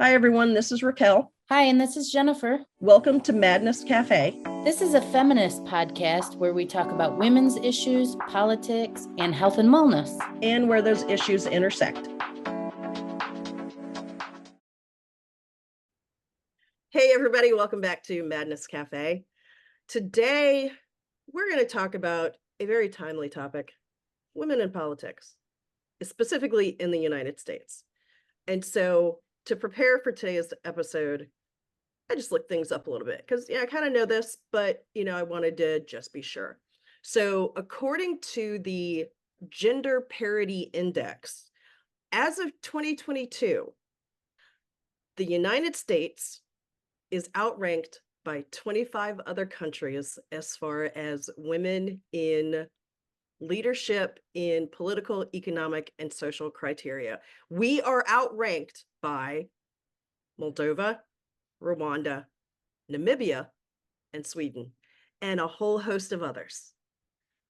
Hi, everyone. This is Raquel. Hi, and this is Jennifer. Welcome to Madness Cafe. This is a feminist podcast where we talk about women's issues, politics, and health and wellness. And where those issues intersect. Hey, everybody. Welcome back to Madness Cafe. Today, we're going to talk about a very timely topic, women in politics, specifically in the United States. And so to prepare for today's episode, I just looked things up a little bit because, I kind of know this, but, I wanted to just be sure. So according to the Gender Parity Index, as of 2022, the United States is outranked by 25 other countries as far as women in leadership in political, economic, and social criteria. We are outranked by Moldova, Rwanda, Namibia, and Sweden, and a whole host of others.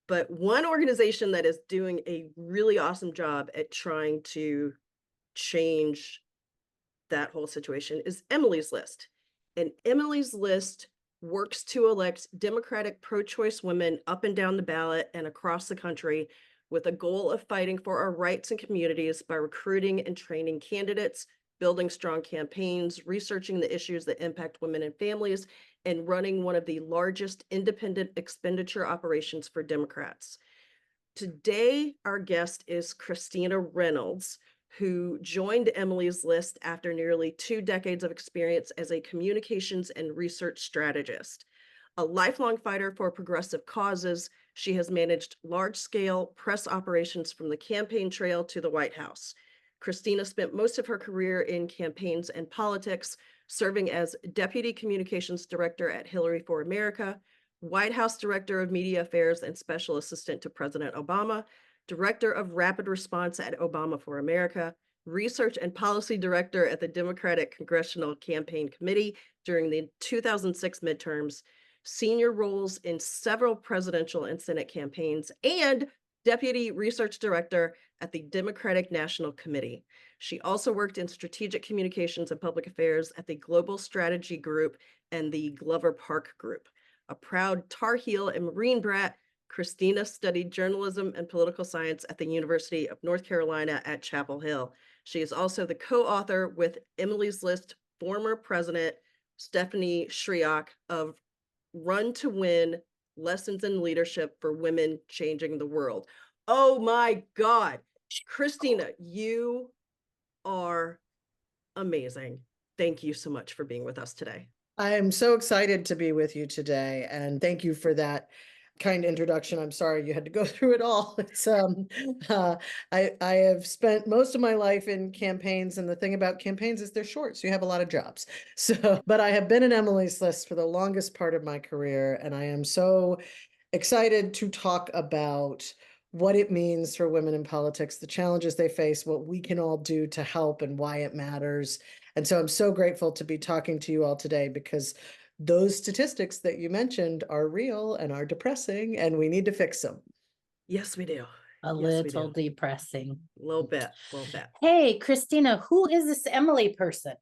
But one organization that is doing a really awesome job at trying to change that whole situation is Emily's List. And Emily's List works to elect Democratic pro-choice women up and down the ballot and across the country with a goal of fighting for our rights and communities by recruiting and training candidates, building strong campaigns, researching the issues that impact women and families, and running one of the largest independent expenditure operations for Democrats. Today, our guest is Christina Reynolds, who joined Emily's List after nearly 2 decades of experience as a communications and research strategist. A lifelong fighter for progressive causes, she has managed large-scale press operations from the campaign trail to the White House. Christina spent most of her career in campaigns and politics, serving as Deputy Communications Director at Hillary for America, White House Director of Media Affairs and Special Assistant to President Obama, Director of Rapid Response at Obama for America, Research and Policy Director at the Democratic Congressional Campaign Committee during the 2006 midterms, senior roles in several presidential and Senate campaigns, and Deputy Research Director at the Democratic National Committee. She also worked in strategic communications and public affairs at the Global Strategy Group and the Glover Park Group. A proud Tar Heel and Marine brat, Christina studied journalism and political science at the University of North Carolina at Chapel Hill. She is also the co-author with Emily's List former president Stephanie Shriak of Run to Win, Lessons in Leadership for Women Changing the World. Oh my God. Christina, you are amazing. Thank you so much for being with us today. I am so excited to be with you today, and thank you for that kind introduction. I'm sorry you had to go through it all. It's I have spent most of my life in campaigns, and the thing about campaigns is they're short, so you have a lot of jobs. But I have been in Emily's List for the longest part of my career, and I am so excited to talk about what it means for women in politics, the challenges they face, what we can all do to help, and why it matters. And so I'm so grateful to be talking to you all today, because those statistics that you mentioned are real and are depressing, and we need to fix them. Yes, we do. A little depressing. A little bit. Hey, Christina, who is this Emily person?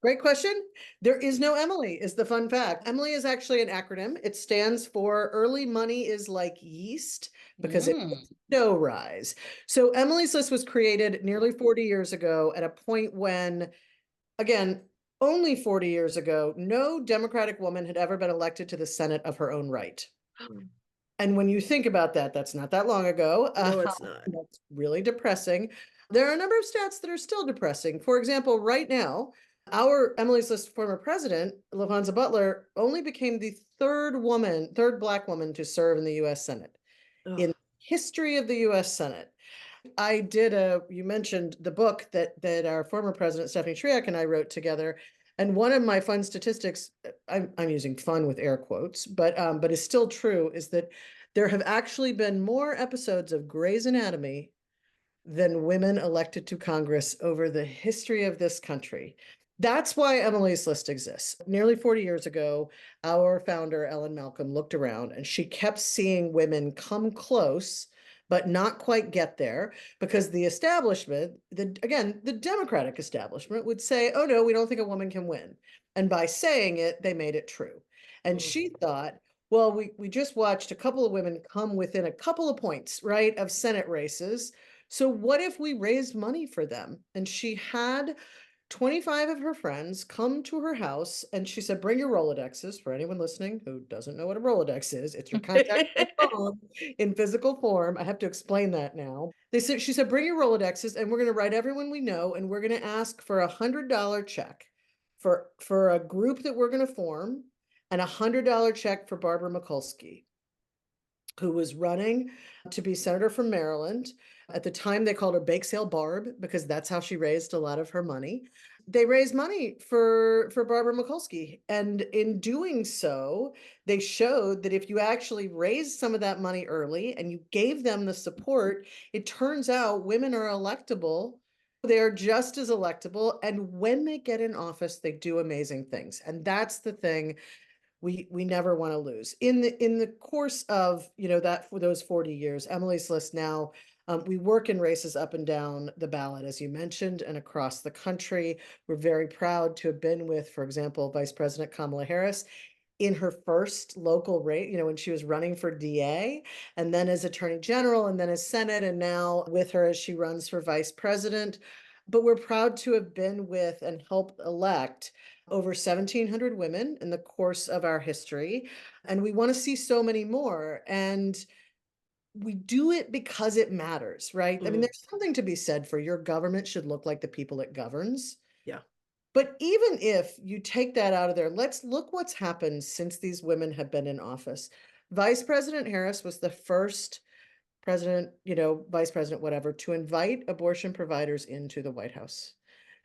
Great question. There is no Emily, is the fun fact. Emily is actually an acronym. It stands for Early Money is Like Yeast, because it's dough rise. So Emily's List was created nearly 40 years ago at a point when, again, only 40 years ago, no Democratic woman had ever been elected to the Senate of her own right. And when you think about that, that's not that long ago. No, it's not. That's really depressing. There are a number of stats that are still depressing. For example, right now, our Emily's List former president, LaVonza Butler, only became the third Black woman to serve in the U.S. Senate. Ugh. In history of the U.S. Senate. You mentioned the book that our former president, Stephanie Shriak, and I wrote together. And one of my fun statistics, I'm using fun with air quotes, but is still true, is that there have actually been more episodes of Grey's Anatomy than women elected to Congress over the history of this country. That's why Emily's List exists. Nearly 40 years ago, our founder, Ellen Malcolm, looked around and she kept seeing women come close, but not quite get there, because the establishment, the Democratic establishment would say, oh no, we don't think a woman can win. And by saying it, they made it true. And Mhm. she thought, well, we just watched a couple of women come within a couple of points, right, of Senate races. So what if we raised money for them? And she had 25 of her friends come to her house, and she said, bring your Rolodexes. For anyone listening who doesn't know what a Rolodex is, it's your contact phone in physical form. I have to explain that now. She said, bring your Rolodexes, and we're going to write everyone we know, and we're going to ask for $100 check for a group that we're going to form, and $100 check for Barbara Mikulski, who was running to be senator from Maryland. At the time, they called her Bake Sale Barb, because that's how she raised a lot of her money. They raised money for Barbara Mikulski. And in doing so, they showed that if you actually raised some of that money early and you gave them the support, it turns out women are electable. They're just as electable. And when they get in office, they do amazing things. And that's the thing we never want to lose. In the course of, that for those 40 years, Emily's List now, we work in races up and down the ballot, as you mentioned, and across the country. We're very proud to have been with, for example, Vice President Kamala Harris in her first local race, when she was running for DA, and then as Attorney General, and then as Senate, and now with her as she runs for Vice President. But we're proud to have been with and helped elect over 1,700 women in the course of our history. And we want to see so many more. And we do it because it matters, right? I mean, Mhm. there's something to be said for your government should look like the people it governs. Yeah. But even if you take that out of there, let's look what's happened since these women have been in office. Vice President Harris was the first president, vice president, whatever, to invite abortion providers into the White House,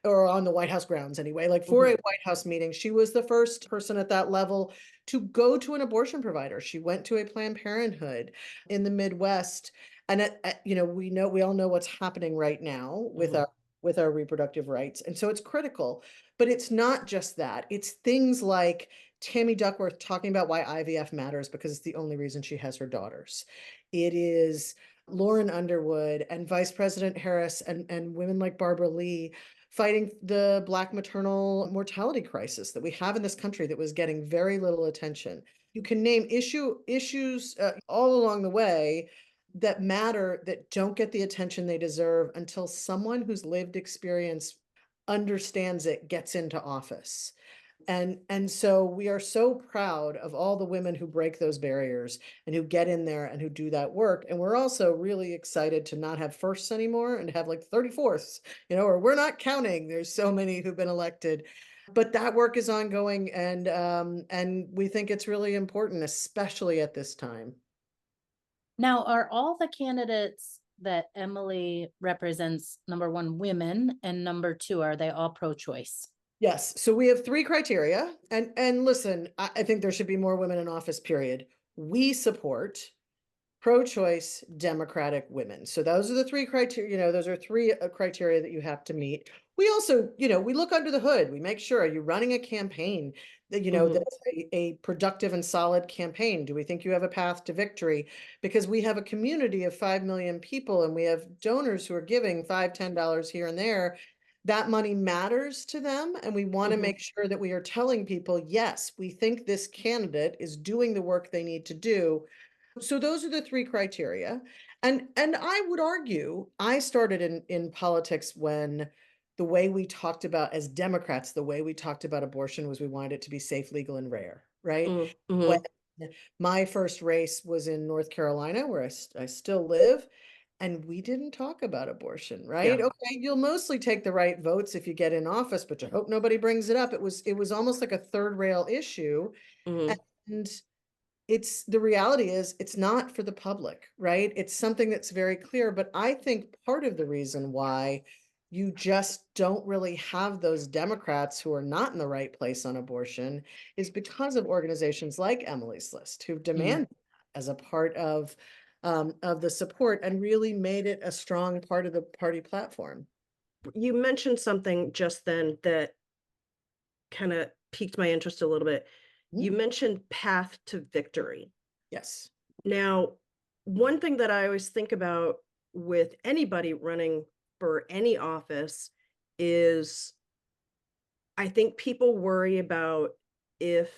or on the White House grounds anyway, like for a Mhm. White House meeting. She was the first person at that level to go to an abortion provider. She went to a Planned Parenthood in the Midwest. And we all know what's happening right now with Mhm. our reproductive rights. And so it's critical. But it's not just that. It's things like Tammy Duckworth talking about why IVF matters, because it's the only reason she has her daughters. It is Lauren Underwood and Vice President Harris and women like Barbara Lee fighting the Black maternal mortality crisis that we have in this country that was getting very little attention. You can name issues all along the way that matter, that don't get the attention they deserve until someone who's lived experience understands it, gets into office. And so we are so proud of all the women who break those barriers and who get in there and who do that work. And we're also really excited to not have firsts anymore and have like 34ths, or we're not counting. There's so many who've been elected. But that work is ongoing, and we think it's really important, especially at this time. Now, are all the candidates that Emily represents, number one, women, and number two, are they all pro-choice? Yes. So we have three criteria. And listen, I think there should be more women in office, period. We support pro-choice Democratic women. So those are the three criteria, those are three criteria that you have to meet. We also, we look under the hood. We make sure, are you running a campaign that, Mhm. that's a productive and solid campaign? Do we think you have a path to victory? Because we have a community of 5 million people, and we have donors who are giving $5, $10 here and there. That money matters to them. And we want to Mhm. make sure that we are telling people, yes, we think this candidate is doing the work they need to do. So those are the three criteria. And I would argue, I started in politics when the way we talked about, as Democrats, the way we talked about abortion was we wanted it to be safe, legal, and rare, right? Mhm. When Mhm. my first race was in North Carolina, where I still live, and we didn't talk about abortion, right? Yeah. Okay, you'll mostly take the right votes if you get in office, but you hope nobody brings it up. It was almost like a third rail issue. Mhm. And the reality is it's not for the public, right? It's something that's very clear. But I think part of the reason why you just don't really have those Democrats who are not in the right place on abortion is because of organizations like Emily's List, who Mhm. demand that as a part of the support and really made it a strong part of the party platform. You mentioned something just then that kind of piqued my interest a little bit. You Mm, mentioned path to victory. yes. Now, one thing that I always think about with anybody running for any office is I think people worry about if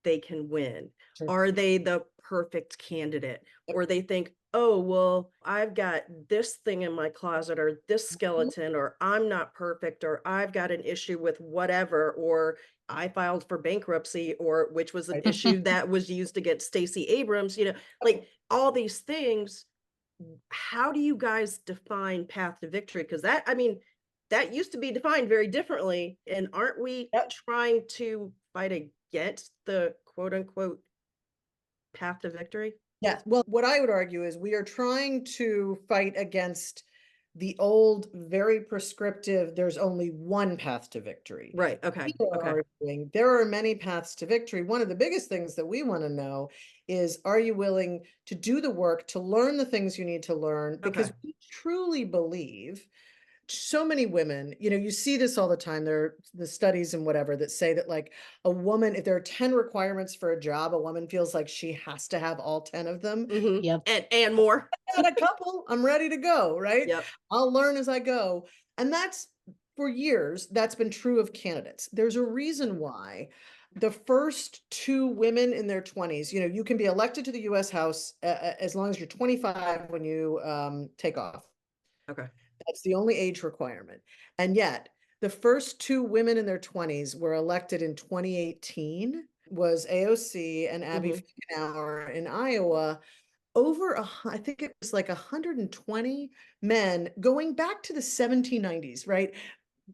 they can win. Sure. Are they the perfect candidate? Yep. Or they think, oh, well, I've got this thing in my closet or this skeleton, or I'm not perfect, or I've got an issue with whatever, or I filed for bankruptcy, or which was an Right. issue that was used against Stacey Abrams, like all these things. How do you guys define path to victory? Because that used to be defined very differently. And aren't we Yep. trying to fight against the quote unquote path to victory? Yeah. Well, what I would argue is we are trying to fight against the old, very prescriptive, there's only one path to victory. Right. Okay. We Okay. are arguing there are many paths to victory. One of the biggest things that we want to know is, are you willing to do the work to learn the things you need to learn? Because Okay. we truly believe so many women, you see this all the time. There are the studies and whatever that say that, like, a woman, if there are 10 requirements for a job, a woman feels like she has to have all 10 of them. Yep. And more. I got a couple, I'm ready to go, right? Yep. I'll learn as I go. And that's, for years, that's been true of candidates. There's a reason why the first two women in their 20s, you can be elected to the US House as long as you're 25 when you take off. Okay. That's the only age requirement. And yet, the first two women in their 20s were elected in 2018, was AOC and Abby Hmm. Finkenauer in Iowa. I think it was like 120 men going back to the 1790s, right?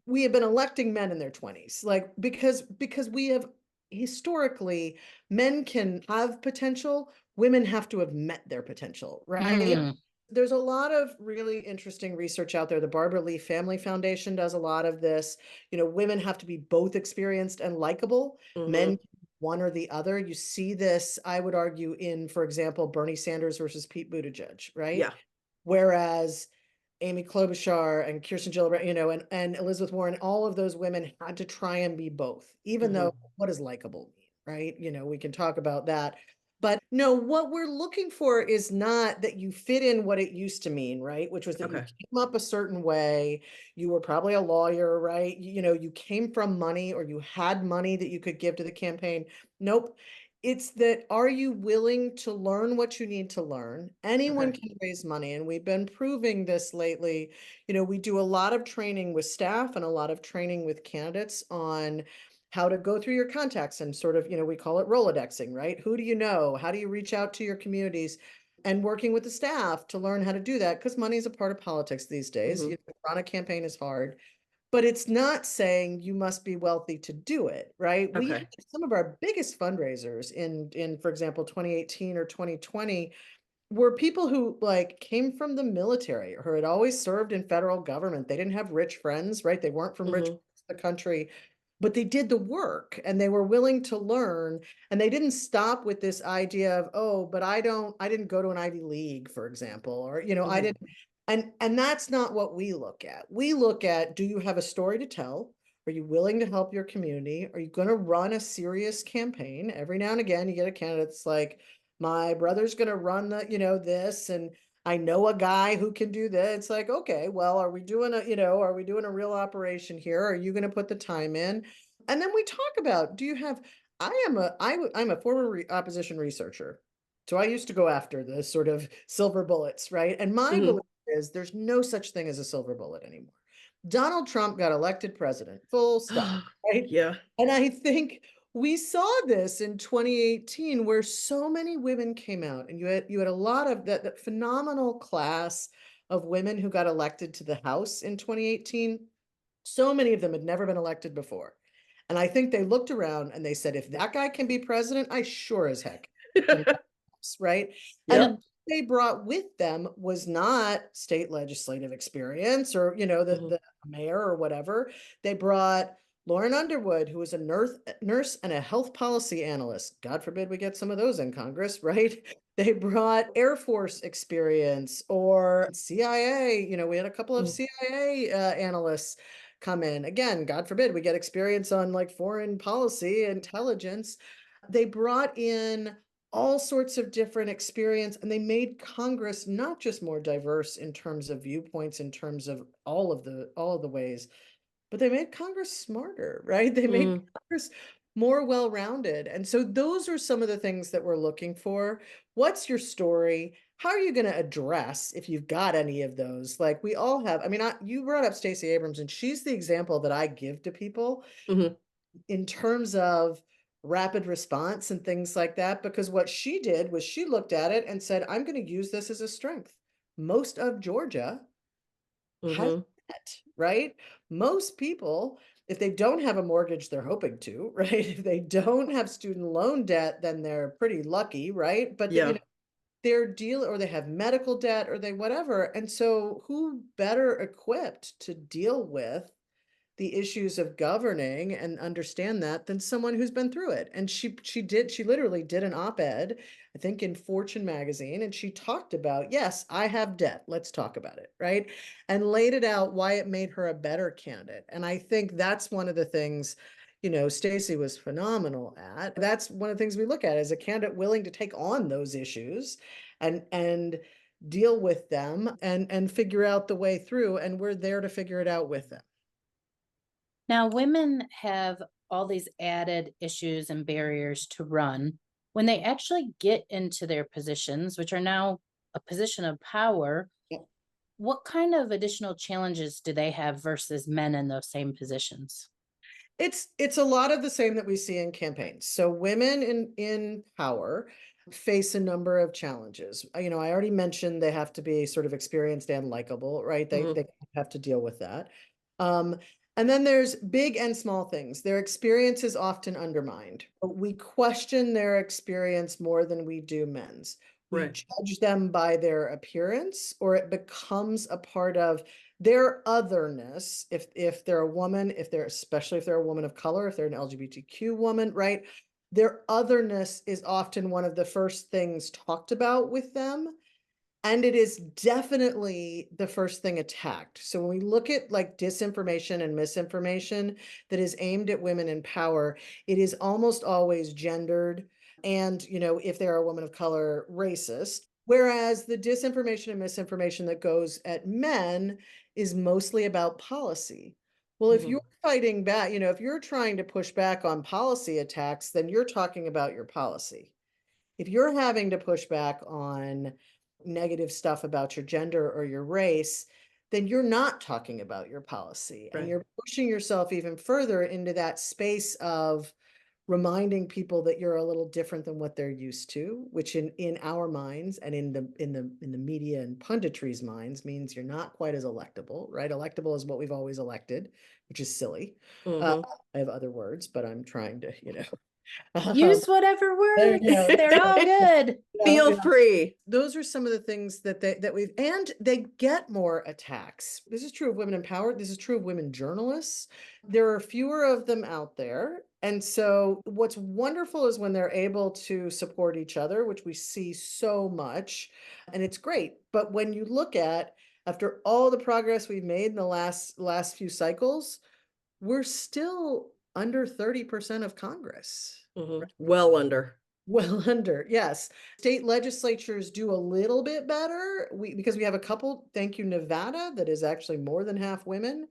We have been electing men in their 20s, like, because we have historically, men can have potential, women have to have met their potential, right? Mm, There's a lot of really interesting research out there. The Barbara Lee Family Foundation does a lot of this. Women have to be both experienced and likable. Men, Hmm. one or the other. You see this, I would argue, in, for example, Bernie Sanders versus Pete Buttigieg, right? Yeah. Whereas Amy Klobuchar and Kirsten Gillibrand, and Elizabeth Warren, all of those women had to try and be both, even Hmm. though what does likable mean, right? We can talk about that. But no, what we're looking for is not that you fit in what it used to mean, right? Which was that you Okay. came up a certain way. You were probably a lawyer, right? You came from money, or you had money that you could give to the campaign. Nope. It's that, are you willing to learn what you need to learn? Anyone Okay. can raise money, and we've been proving this lately. We do a lot of training with staff and a lot of training with candidates on how to go through your contacts and sort of, we call it Rolodexing, right? Who do you know? How do you reach out to your communities? And working with the staff to learn how to do that, because money is a part of politics these days. Hmm. Run a campaign is hard. But it's not saying you must be wealthy to do it, right? We had Okay. some of our biggest fundraisers in, for example, 2018 or 2020 were people who, like, came from the military or had always served in federal government. They didn't have rich friends, right? They weren't from rich Hmm. parts of the country, but they did the work and they were willing to learn. And they didn't stop with this idea of, oh, but I didn't go to an Ivy League, for example, or, I Hmm. didn't. And that's not what we look at. We look at, do you have a story to tell? Are you willing to help your community? Are you going to run a serious campaign? Every now and again, you get a candidate that's like, my brother's going to run this, and I know a guy who can do that. It's like, okay, well, are we doing a real operation here? Are you going to put the time in? And then we talk about, do you have, I'm a former opposition researcher. So I used to go after the sort of silver bullets, right? And my Hmm. belief is there's no such thing as a silver bullet anymore. Donald Trump got elected president, full stop, right? Yeah. And I think we saw this in 2018, where so many women came out, and you had a lot of that phenomenal class of women who got elected to the House in 2018. So many of them had never been elected before. And I think they looked around and they said, if that guy can be president, I sure as heck can, right? And Yep. yep. what they brought with them was not state legislative experience, or, Hmm. the mayor or whatever. They brought Lauren Underwood, who was a nurse and a health policy analyst. God forbid we get some of those in Congress, right? They brought Air Force experience or CIA. We had a couple of CIA analysts come in. Again, God forbid we get experience on, like, foreign policy, intelligence. They brought in all sorts of different experience, and they made Congress not just more diverse in terms of viewpoints, in terms of all of the ways, but they made Congress smarter, right? They made Mm, Congress more well-rounded. And so those are some of the things that we're looking for. What's your story? How are you going to address, if you've got any of those? Like we all have, I mean, you brought up Stacey Abrams, and she's the example that I give to people mhm, in terms of rapid response and things like that, because what she did was she looked at it and said, I'm going to use this as a strength. Most of Georgia has mhm. debt, right? Most people, if they don't have a mortgage, they're hoping to, right? If they don't have student loan debt, then they're pretty lucky, right? But Yeah. their deal, or they have medical debt, or they whatever. And so who better equipped to deal with the issues of governing and understand that than someone who's been through it? And she literally did an op-ed, I think in Fortune magazine, and she talked about, yes, I have debt, let's talk about it, right? And laid it out why it made her a better candidate. And I think that's one of the things, Stacey was phenomenal at. That's one of the things we look at as a candidate willing to take on those issues and deal with them and figure out the way through, and we're there to figure it out with them. Now, women have all these added issues and barriers to run. When they actually get into their positions, which are now a position of power, Yep. what kind of additional challenges do they have versus men in those same positions? It's a lot of the same that we see in campaigns. So women in power face a number of challenges. I already mentioned they have to be sort of experienced and likable, right? Mhm. They have to deal with that. Um, and then there's big and small things. Their experience is often undermined. We question their experience more than we do men's. We Right. judge them by their appearance, or it becomes a part of their otherness. If they're a woman, especially if they're a woman of color, if they're an LGBTQ woman, right? Their otherness is often one of the first things talked about with them. And it is definitely the first thing attacked. So when we look at like disinformation and misinformation that is aimed at women in power, it is almost always gendered and, if they're a woman of color, racist. Whereas the disinformation and misinformation that goes at men is mostly about policy. Well, if Mhm. you're fighting back, if you're trying to push back on policy attacks, then you're talking about your policy. If you're having to push back on negative stuff about your gender or your race, then you're not talking about your policy, and Right. you're pushing yourself even further into that space of reminding people that you're a little different than what they're used to, which in our minds and in the media and punditry's minds means you're not quite as electable, right? Electable is what we've always elected, which is silly. Mhm. I have other words, but I'm trying to, Use whatever there you words, go. they're all good. Feel Yeah. free. Those are some of the things that we've, and they get more attacks. This is true of women in power. This is true of women journalists. There are fewer of them out there. And so what's wonderful is when they're able to support each other, which we see so much, and it's great. But when you look at, after all the progress we've made in the last few cycles, we're still under 30% of Congress. Mhm. Well under. Well under, yes. State legislatures do a little bit better. Because we have a couple, thank you, Nevada, that is actually more than half women.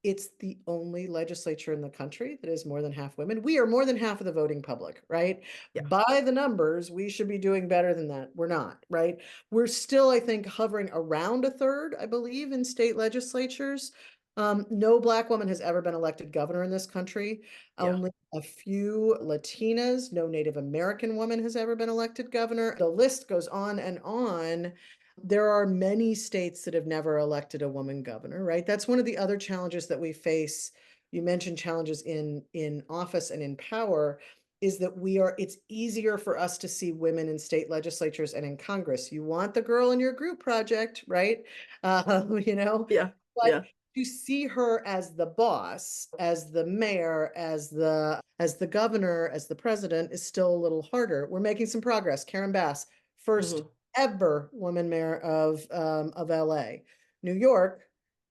It's the only legislature in the country that is more than half women. We are more than half of the voting public, right? Yeah. By the numbers, we should be doing better than that. We're not, right? We're still, I think, hovering around a third, I believe, in state legislatures. No Black woman has ever been elected governor in this country. Yeah. Only a few Latinas, no Native American woman has ever been elected governor. The list goes on and on. There are many states that have never elected a woman governor, right? That's one of the other challenges that we face. You mentioned challenges in office and in power, is that it's easier for us to see women in state legislatures and in Congress. You want the girl in your group project, right? Yeah. But Yeah. to see her as the boss, as the mayor, as the governor, as the president is still a little harder. We're making some progress. Karen Bass, first Mhm. ever woman mayor of LA. New York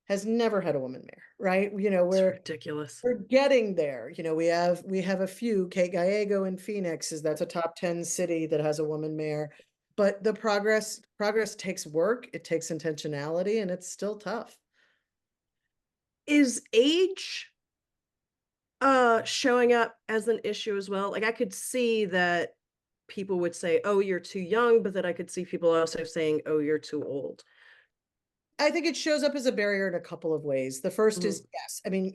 has never had a woman mayor, right? It's ridiculous. We're getting there. We have a few. Kate Gallego in Phoenix that's a top 10 city that has a woman mayor. But the progress takes work, it takes intentionality, and it's still tough. Is age showing up as an issue as well? Like I could see that people would say, "Oh, you're too young," but then I could see people also saying, "Oh, you're too old." I think it shows up as a barrier in a couple of ways. The first Mhm, is yes. I mean,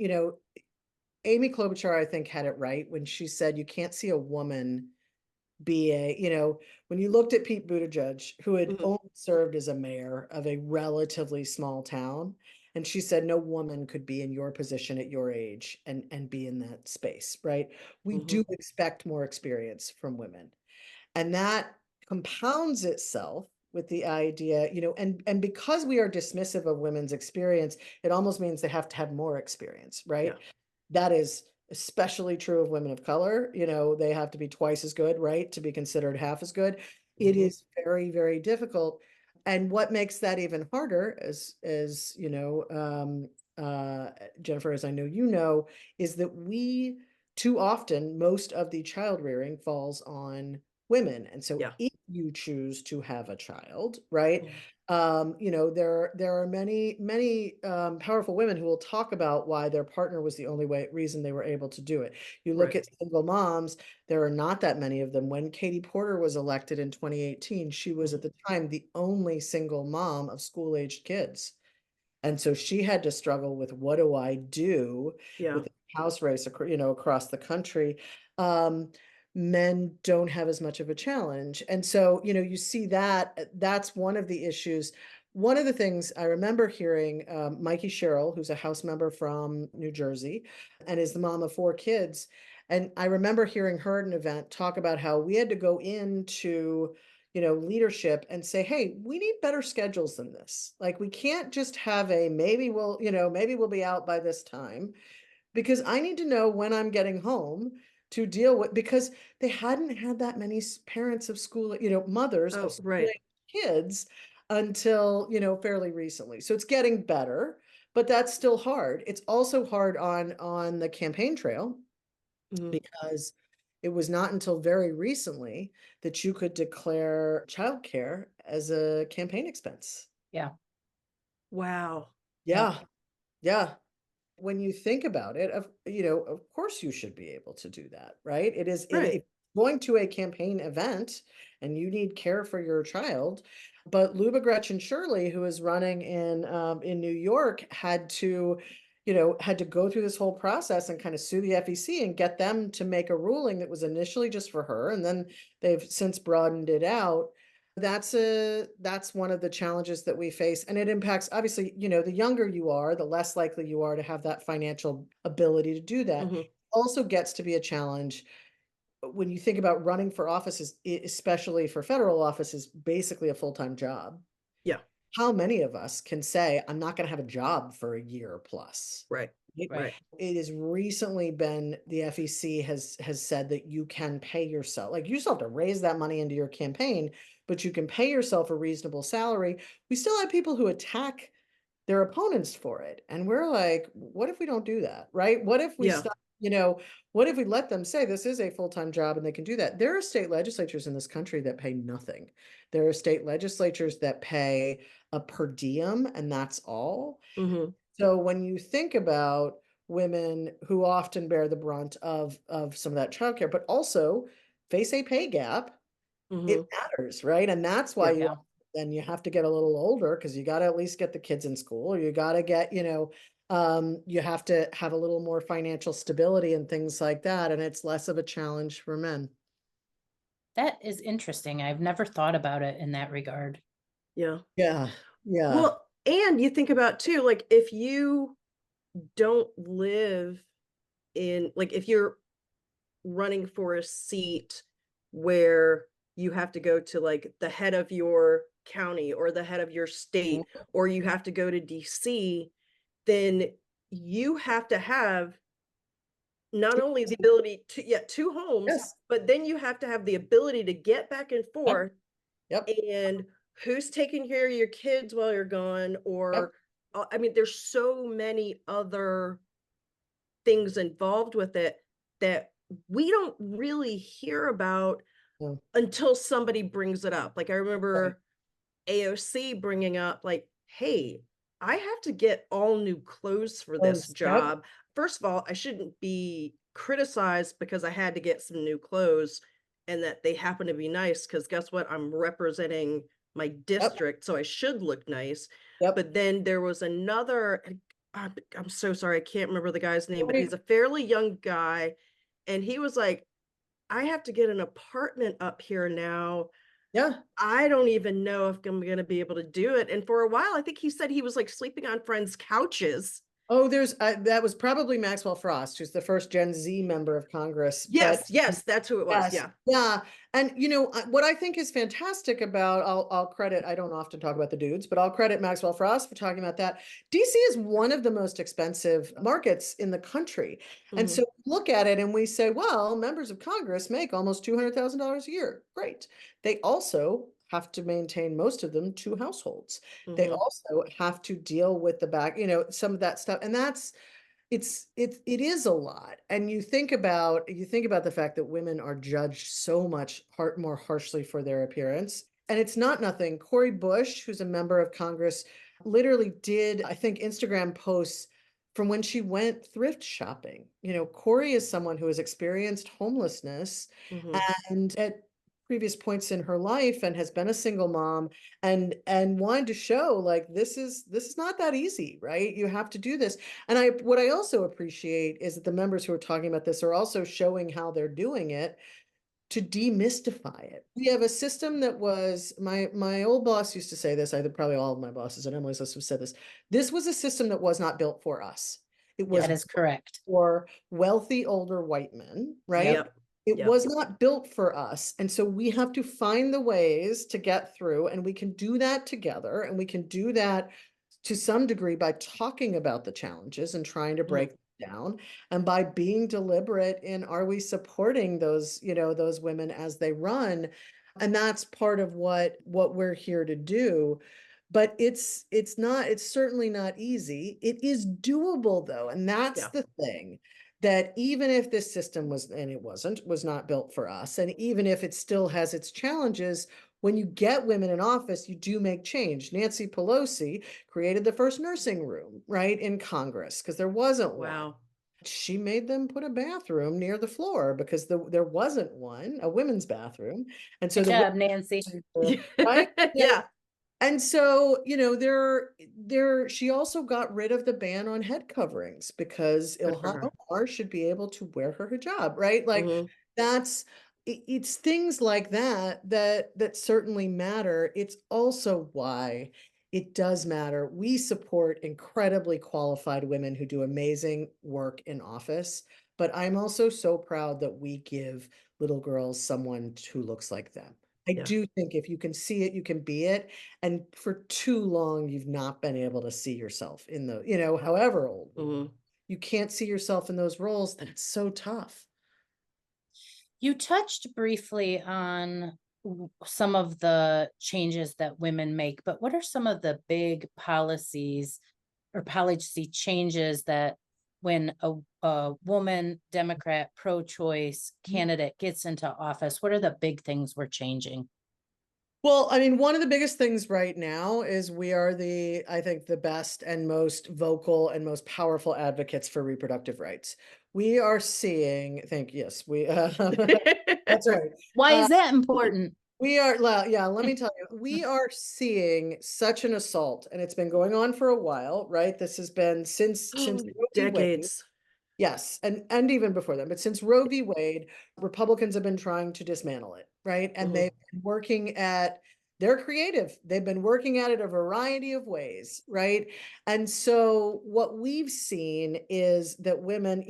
Amy Klobuchar, I think, had it right when she said you can't see a woman be when you looked at Pete Buttigieg, who had mhm, only served as a mayor of a relatively small town, and she said no woman could be in your position at your age and be in that space, right? We mhm. do expect more experience from women. And that compounds itself with the idea, and because we are dismissive of women's experience, it almost means they have to have more experience, right? Yeah. That is especially true of women of color. They have to be twice as good, right, to be considered half as good. It Mhm. is very, very difficult. And what makes that even harder, as Jennifer, as I know is that we too often, most of the child rearing falls on women. And so Yeah. if you choose to have a child, right, Mhm. there are many powerful women who will talk about why their partner was the only reason they were able to do it. You look Right. at single moms, there are not that many of them. When Katie Porter was elected in 2018, she was Mhm. at the time the only single mom of school-aged kids. And so she had to struggle with, what do I do Yeah. with the house race, across the country? Um, Men don't have as much of a challenge. And so, you see that's one of the issues. One of the things I remember hearing, Mikey Sherrill, who's a House member from New Jersey and is the mom of 4 kids. And I remember hearing her at an event talk about how we had to go into leadership and say, hey, we need better schedules than this. Like, we can't just have maybe we'll be out by this time, because I need to know when I'm getting home to deal with, because they hadn't had that many parents of school, mothers of Oh, school right. kids until, fairly recently. So it's getting better, but that's still hard. It's also hard on the campaign trail, Mhm. because it was not until very recently that you could declare childcare as a campaign expense. Yeah. Wow. Yep. Yeah, yeah. When you think about it, of course you should be able to do that, right? Right. Going to a campaign event and you need care for your child. But Luba Gretchen Shirley, who is running in New York, had to go through this whole process and kind of sue the FEC and get them to make a ruling that was initially just for her, and then they've since broadened it out. That's one of the challenges that we face, and it impacts, obviously, the younger you are, the less likely you are to have that financial ability to do that. Mhm. Also gets to be a challenge when you think about running for offices, especially for federal offices, basically a full-time job. Yeah. How many of us can say, I'm not going to have a job for a year plus? Right. It Right. Right. it has recently been, the FEC has said that you can pay yourself, like, you still have to raise that money into your campaign, but you can pay yourself a reasonable salary. We still have people who attack their opponents for it. And we're like, what if we don't do that? Right? What if we Yeah. stop, what if we let them say this is a full-time job and they can do that? There are state legislatures in this country that pay nothing. There are state legislatures that pay a per diem, and that's all. Mhm. So when you think about women who often bear the brunt of some of that childcare, but also face a pay gap, it Mhm. matters, right? And that's why Yeah. you Yeah. then you have to get a little older, because you got to at least get the kids in school, or you got to get, you have to have a little more financial stability and things like that. And it's less of a challenge for men. That is interesting. I've never thought about it in that regard. Yeah. Yeah. Yeah. Well, and you think about too, like if you don't live in, like if you're running for a seat where you have to go to like the head of your county or the head of your state, Mhm. or you have to go to DC, then you have to have not only the ability to, yeah, 2 homes, Yes. but then you have to have the ability to get back and Yep. forth, Yep. and who's taking care of your kids while you're gone, Yep. or I mean, there's so many other things involved with it that we don't really hear about Yeah, until somebody brings it up. Like, I right. remember AOC bringing up, like, hey, I have to get all new clothes for this Yep, job. First of all, I shouldn't be criticized because I had to get some new clothes and that they happen to be nice. Because guess what? I'm representing my yep, district, so I should look nice. yep. But then there was another, and I'm so sorry, I can't remember the guy's name, but Right. he's a fairly young guy. And he was like, I have to get an apartment up here now. Yeah. I don't even know if I'm gonna be able to do it, and for a while, I think he said he was, like, sleeping on friends' couches. Oh, that was probably Maxwell Frost, who's the first Gen Z member of Congress. But Yes, yes, that's who it was, yes, yeah. yeah, and, what I think is fantastic about I'll credit I don't often talk about the dudes, but I'll credit Maxwell Frost for talking about that. DC is one of the most expensive markets in the country, and so Mhm, look at it and we say, "Well, members of Congress make almost $200,000 a year. Great." They also have to maintain, most of them, 2 households. They mhm, also have to deal with the back some of that stuff, and it is a lot. And you think about the fact that women are judged so much more harshly for their appearance. And it's not nothing. Cori Bush, who's a member of Congress, literally did, I think, Instagram posts from when she went thrift shopping. Cori is someone who has experienced homelessness mhm, and at previous points in her life and has been a single mom and wanted to show like this is not that easy, right? You have to do this. And what I also appreciate is that the members who are talking about this are also showing how they're doing it to demystify it. We have a system that was my old boss used to say this. I think probably all of my bosses and Emily's list have said this. This was a system that was not built for us. It was That yeah, is correct. for wealthy older white men, right? Yep. yep, It yep, was not built for us. And so we have to find the ways to get through, and we can do that together. And we can do that to some degree by talking about the challenges and trying to mhm, break them down, and by being deliberate in, are we supporting those women as they run? And that's part of what we're here to do. But it's certainly not easy. It is doable though. And that's yeah, the thing, that even if this system was not built for us, and even if it still has its challenges, when you get women in office, you do make change. Nancy Pelosi created the first nursing room, right, in Congress, because there wasn't one. wow. She made them put a bathroom near the floor because there wasn't one, a women's bathroom. And so Good the job, Nancy. women, right? Yeah, And so, she also got rid of the ban on head coverings because good for Ilhan her. Omar should be able to wear her hijab, right? Like Mhm, it's things like that certainly matter. It's also why it does matter. We support incredibly qualified women who do amazing work in office, but I'm also so proud that we give little girls someone who looks like them. I yeah, do think if you can see it, you can be it. And for too long, you've not been able to see yourself in however old mhm, you can't see yourself in those roles, then it's so tough. You touched briefly on some of the changes that women make, but what are some of the big policies or policy changes that when a woman, Democrat, pro-choice candidate gets into office, what are the big things we're changing? Well, I mean, one of the biggest things right now is we are I think, the best and most vocal and most powerful advocates for reproductive rights. We are seeing, yes, that's right. Why Uh, is that important? well, yeah, let me tell you, we are seeing such an assault, and it's been going on for a while, right? This has been since Oh, Roe v. Wade. decades. Yes, and even before then, but since Roe v. Wade, Republicans have been trying to dismantle it, right? And Mhm, they've been they're creative. They've been working at it a variety of ways, right? And so what we've seen is that women,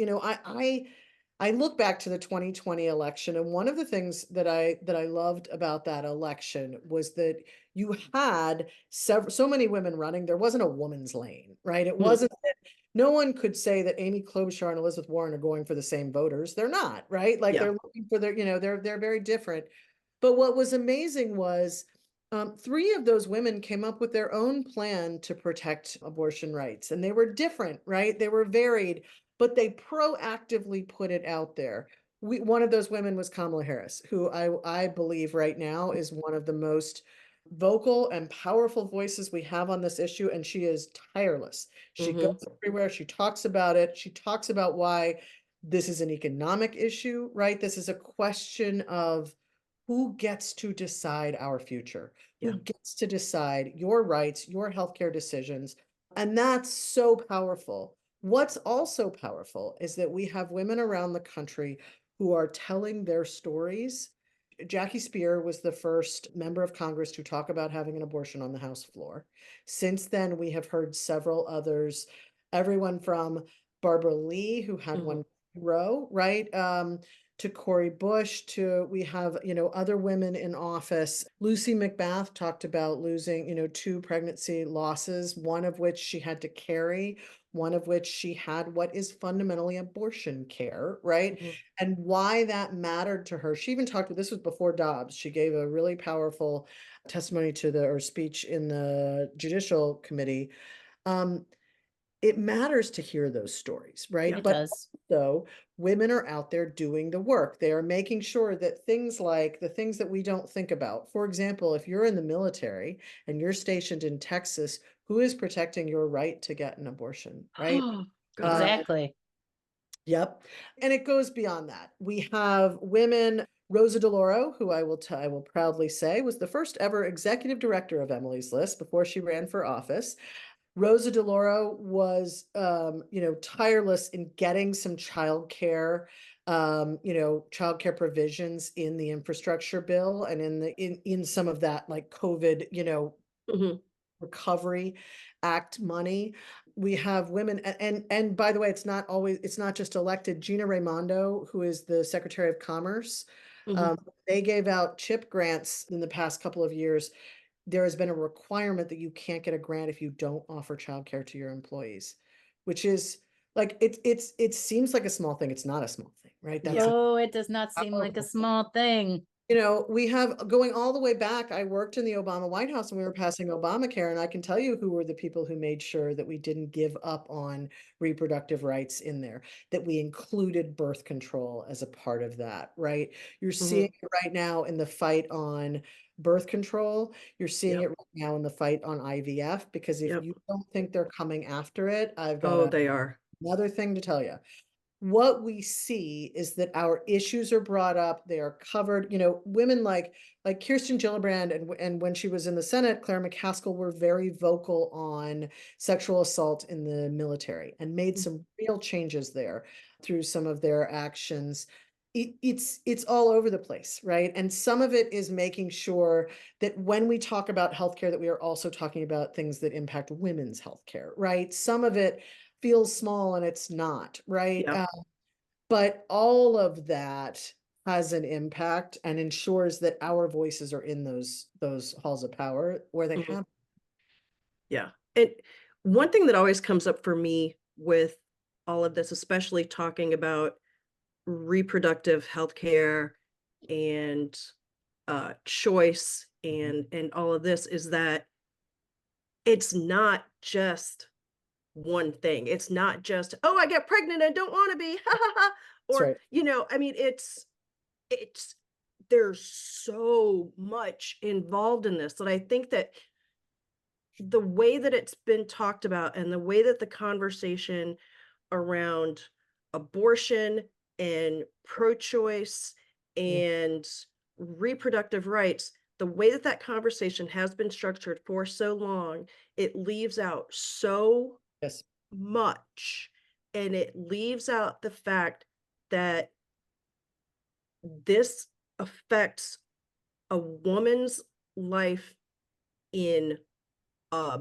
I look back to the 2020 election, and one of the things that I loved about that election was that you had so many women running. There wasn't a woman's lane, right? It mhm, wasn't that no one could say that Amy Klobuchar and Elizabeth Warren are going for the same voters. They're not, right? Like yeah, they're looking for they're very different. But what was amazing was Three of those women came up with their own plan to protect abortion rights, and they were different, right? They were varied, but they proactively put it out there. One of those women was Kamala Harris, who I believe right now is one of the most vocal and powerful voices we have on this issue, and she is tireless. She goes everywhere. She talks about it. She talks about why this is an economic issue, right? This is a question of who gets to decide our future, Yeah. who gets to decide your rights, your healthcare decisions. And that's so powerful. What's also powerful is that we have women around the country who are telling their stories. Jackie Spear was the first member of Congress to talk about having an abortion on the House floor. Since then, we have heard several others, everyone from Barbara Lee, who had one row, right? To Cori Bush, to we have, other women in office. Lucy McBath talked about losing, 2 pregnancy losses, one of which she had to carry, one of which she had what is fundamentally abortion care, right? And why that mattered to her. She even talked about, this was before Dobbs. She gave a really powerful testimony or speech in the Judicial Committee. It matters to hear those stories, right? It But does. also, women are out there doing the work. They are making sure that things like the things that we don't think about. For example, if you're in the military and you're stationed in Texas, who is protecting your right to get an abortion, right? Exactly. Yep. And it goes beyond that. We have women, Rosa DeLauro, who I will proudly say was the first ever executive director of Emily's List before she ran for office. Rosa DeLauro was, tireless in getting some childcare, childcare provisions in the infrastructure bill and in some of that like COVID, Recovery Act money. We have women, and by the way, it's not just elected. Gina Raimondo, who is the Secretary of Commerce, they gave out CHIP grants in the past couple of years. There has been a requirement that you can't get a grant if you don't offer childcare to your employees, which is like it seems like a small thing. It's not a small thing, right? That's Oh, it does not seem like a powerful. small thing. We have going all the way back. I worked in the Obama White House and we were passing Obamacare, and I can tell you who were the people who made sure that we didn't give up on reproductive rights in there, that we included birth control as a part of that, right? You're seeing it right now in the fight on birth control. You're seeing it right now in the fight on IVF, because if you don't think they're coming after it, I've got They are. another thing to tell you. What we see is that our issues are brought up, they are covered. Women like Kirsten Gillibrand and when she was in the Senate, Claire McCaskill were very vocal on sexual assault in the military and made some real changes there through some of their actions. It's all over the place, right? And some of it is making sure that when we talk about healthcare, that we are also talking about things that impact women's healthcare, right? Some of it feels small and it's not, right? But all of that has an impact and ensures that our voices are in those halls of power where they have. Yeah. And one thing that always comes up for me with all of this, especially talking about reproductive health care and choice and all of this, is that it's not just one thing. It's not just, oh, I get pregnant and don't want to be, ha ha ha. Or, right. I mean, it's there's so much involved in this that I think that the way that it's been talked about and the way that the conversation around abortion and pro-choice and reproductive rights, the way that that conversation has been structured for so long, it leaves out so much. And it leaves out the fact that this affects a woman's life in a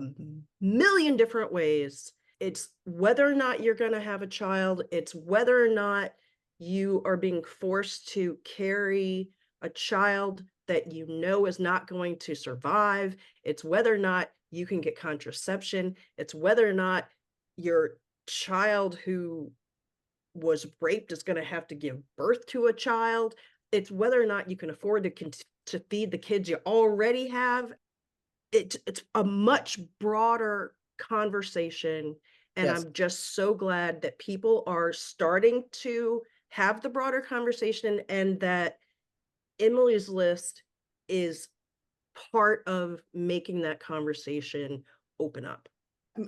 million different ways. It's whether or not you're going to have a child. It's whether or not you are being forced to carry a child that you know is not going to survive. It's whether or not you can get contraception. It's whether or not your child who was raped is going to have to give birth to a child. it's whether or not you can afford to feed the kids you already have. It's a much broader conversation, and Yes. I'm just so glad that people are starting to have the broader conversation, and that Emily's List is part of making that conversation open up.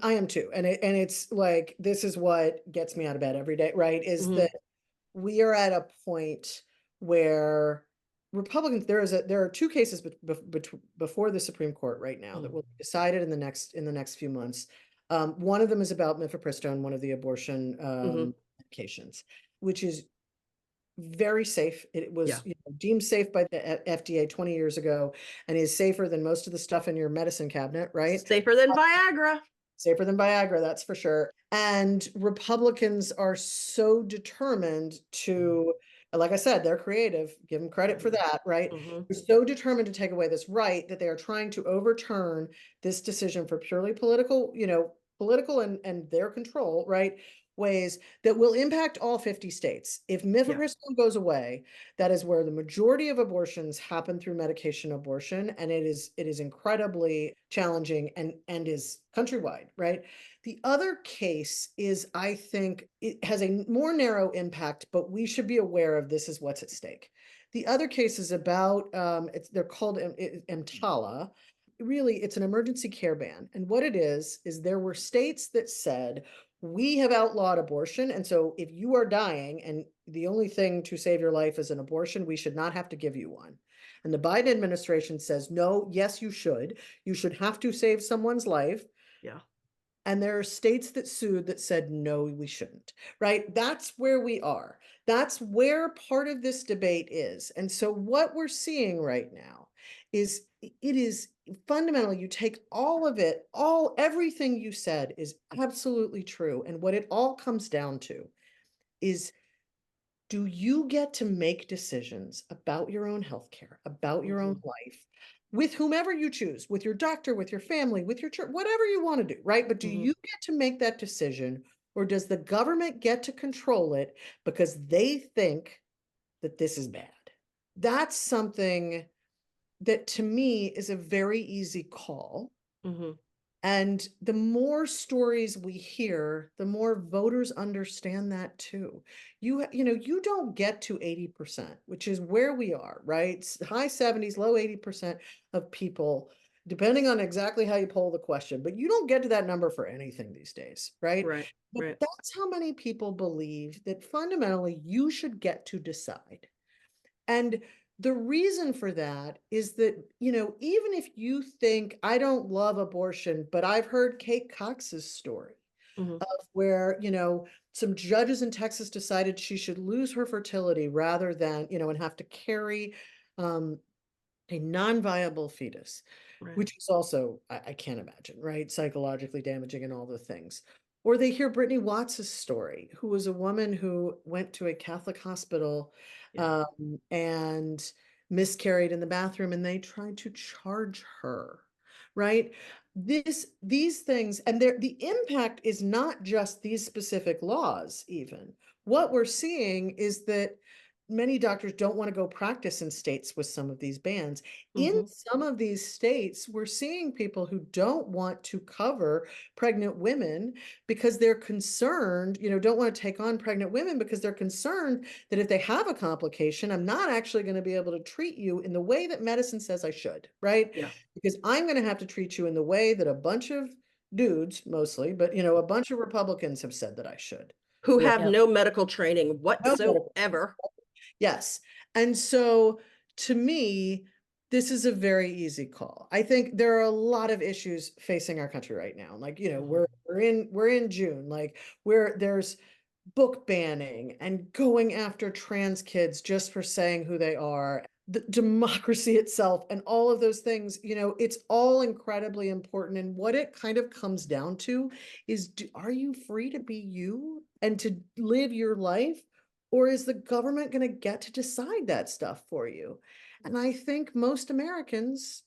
I am too. And it's like, this is what gets me out of bed every day, right? Is Mhm. that we are at a point where Republicans, there are two cases before the Supreme Court right now that Mhm. will be decided in the next few months. One of them is about mifepristone, one of the abortion Mhm. medications, which is very safe. It Yeah. was, deemed safe by the FDA 20 years ago, and is safer than most of the stuff in your medicine cabinet, right? Safer than Viagra. Safer than Viagra, that's for sure. And Republicans are so determined to, like I said, they're creative, give them credit for Mhm. that, right? Mhm. They're so determined to take away this right that they are trying to overturn this decision for purely political, political and their control, right? Ways that will impact all 50 states. If Yeah. mifepristone goes away, that is where the majority of abortions happen through medication abortion, and it is incredibly challenging and is countrywide, right? The other case is, I think it has a more narrow impact, but we should be aware of this is what's at stake. The other case is about they're called EMTALA. Really, it's an emergency care ban, and what it is there were states that said, we have outlawed abortion. And so if you are dying and the only thing to save your life is an abortion, we should not have to give you one. And the Biden administration says, no, yes, you should. You should have to save someone's life. Yeah. And there are states that sued that said, no, we shouldn't, right? That's where we are. That's where part of this debate is. And so what we're seeing right now is it is fundamentally, you take all of it, everything you said is absolutely true. And what it all comes down to is, do you get to make decisions about your own healthcare, about your own Mhm. life, with whomever you choose, with your doctor, with your family, with your church, whatever you want to do, right? But do Mhm. you get to make that decision, or does the government get to control it because they think that this is bad? That's something that to me is a very easy call. Mhm. And the more stories we hear, the more voters understand that too. You don't get to 80%, which is where we are, right? High 70s, low 80% of people, depending on exactly how you poll the question, but you don't get to that number for anything these days, right? Right. But Right. that's how many people believe that fundamentally you should get to decide. And the reason for that is that, even if you think, I don't love abortion, but I've heard Kate Cox's story Mhm. of where, some judges in Texas decided she should lose her fertility rather than, and have to carry um, a non-viable fetus, Right. which is also, I can't imagine, right? Psychologically damaging and all the things. Or they hear Brittany Watts's story, who was a woman who went to a Catholic hospital Yeah. and miscarried in the bathroom, and they tried to charge her, right? These things, and the impact is not just these specific laws, even. What we're seeing is that many doctors don't want to go practice in states with some of these bans. In Mhm. some of these states, we're seeing people who don't want to cover pregnant women because they're concerned, don't want to take on pregnant women because they're concerned that if they have a complication, I'm not actually going to be able to treat you in the way that medicine says I should, right? Yeah. Because I'm going to have to treat you in the way that a bunch of dudes mostly, but a bunch of Republicans have said that I should. Who With have Yep. no medical training no medical. whatsoever. Yes. And so to me, this is a very easy call. I think there are a lot of issues facing our country right now. Like, Mhm. we're in June, like where there's book banning and going after trans kids just for saying who they are, the democracy itself, and all of those things. It's all incredibly important. And what it kind of comes down to is, are you free to be you and to live your life? Or is the government going to get to decide that stuff for you? And I think most Americans